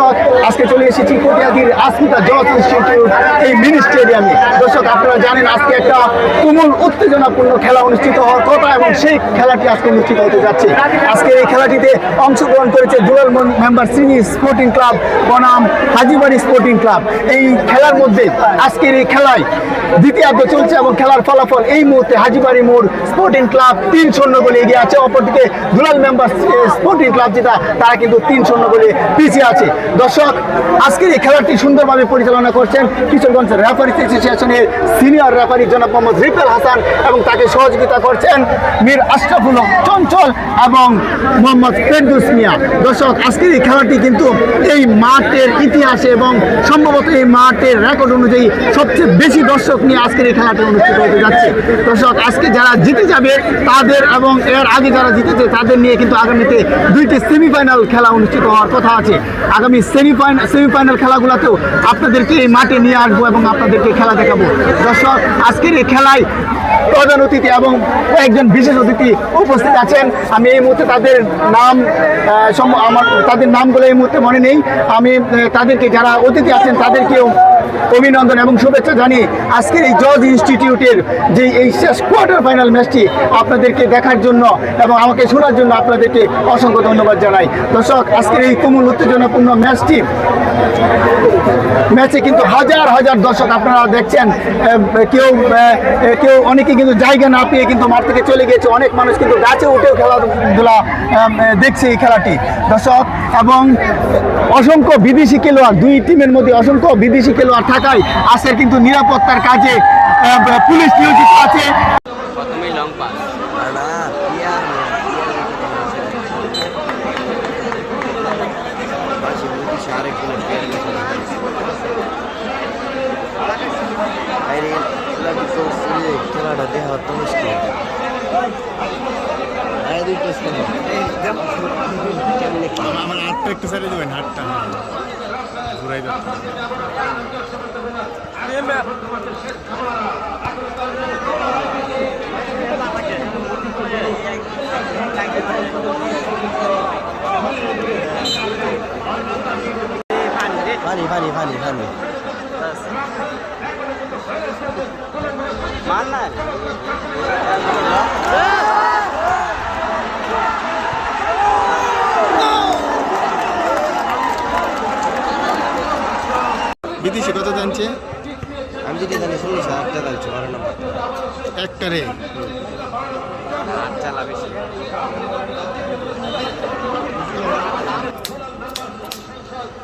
দর্শক আজকে চলে এসেছি কটিয়াদীর আসমিতা জজ ইনস্টিটিউট এই মিনি স্টেডিয়ামে। দর্শক আপনারা জানেন আজকে একটা তুমুল উত্তেজনাপূর্ণ খেলা অনুষ্ঠিত হওয়ার কথা এবং সেই খেলাটি আজকে অনুষ্ঠিত হতে যাচ্ছে। আজকে এই খেলাটিতে অংশগ্রহণ করেছে ডুয়েল মেম্বার সিনি স্পোর্টিং ক্লাব বনাম হাজীবাড়ি স্পোর্টিং ক্লাব। এই খেলার মধ্যে আজকের এই খেলায় দ্বিতীয়ার্ধ চলছে এবং খেলার ফলাফল এই মুহূর্তে হাজীবাড়ি মোড় স্পোর্টিং ক্লাব 3-0 গোলে এগিয়ে আছে। অপরদিকে ডুয়েল মেম্বার স্পোর্টিং ক্লাব যেটা তারা কিন্তু 3-0 গোলে পিছিয়ে আছে। দর্শক আজকের এই খেলাটি সুন্দরভাবে পরিচালনা করছেন কিশোরগঞ্জ রেফারি অ্যাসোসিয়েশনের সিনিয়র রেফারি জনাব মোহাম্মদ রিফেল হাসান এবং তাকে সহযোগিতা করছেন মীর আশরাফুল চঞ্চল এবং মোহাম্মদ ফেরদৌস মিয়া। দর্শক আজকের এই খেলাটি কিন্তু এই মাঠের ইতিহাসে এবং সম্ভবত এই মাঠের রেকর্ড অনুযায়ী সবচেয়ে বেশি দর্শক নিয়ে আজকের এই খেলাটি অনুষ্ঠিত হতে যাচ্ছে। দর্শক আজকে যারা জিতে যাবে তাদের এবং এর আগে যারা জিতেছে তাদের নিয়ে কিন্তু আগামীতে 2টি সেমিফাইনাল খেলা অনুষ্ঠিত হওয়ার কথা আছে। আগামী সেমিফাইনাল খেলাগুলোতেও আপনাদেরকে এই মাঠে নিয়ে আসবো এবং আপনাদেরকে খেলা দেখাবো। দর্শক আজকের এই খেলায় প্রধান অতিথি এবং কয়েকজন বিশেষ অতিথি উপস্থিত আছেন। আমি এই মুহূর্তে তাদের নামগুলো এই মুহূর্তে মনে নেই। আমি তাদেরকে যারা অতিথি আছেন তাদেরকেও অভিনন্দন এবং শুভেচ্ছা জানিয়ে আজকের এই জজ ইনস্টিটিউটের যে এই শেষ কোয়ার্টার ফাইনাল ম্যাচটি আপনাদেরকে দেখার জন্য এবং আমাকে শোনার জন্য আপনাদেরকে অসংখ্য ধন্যবাদ জানাই। দর্শক আজকের এই তুমুল উত্তেজনাপূর্ণ ম্যাচে কিন্তু হাজার হাজার দর্শক আপনারা দেখছেন। কেউ অনেকে কিন্তু জায়গা না পেয়ে কিন্তু মাঠ থেকে চলে গিয়েছে। অনেক মানুষ কিন্তু গাছে উঠেও খেলাধুলা দেখছে এই খেলাটি। দর্শক এবং অসংখ্য বিদেশি খেলোয়াড়, দুই টিমের মধ্যে অসংখ্য বিদেশি খেলোয়াড় থাকায় আজকের কিন্তু নিরাপত্তার কাজে পুলিশ নিয়োজিত আছে। খেলাটা দেখা তো মুশকিল। আমার হাতটা একটু সাইডে দেবেন, হাতটা ঘুরাই দেবেন। পানি পানি পানি পানি বিদেশি কত জানছে? আমি যদি জানি 40,000 টাকা জানছি 12 নম্বর একটারে চালা বেশি।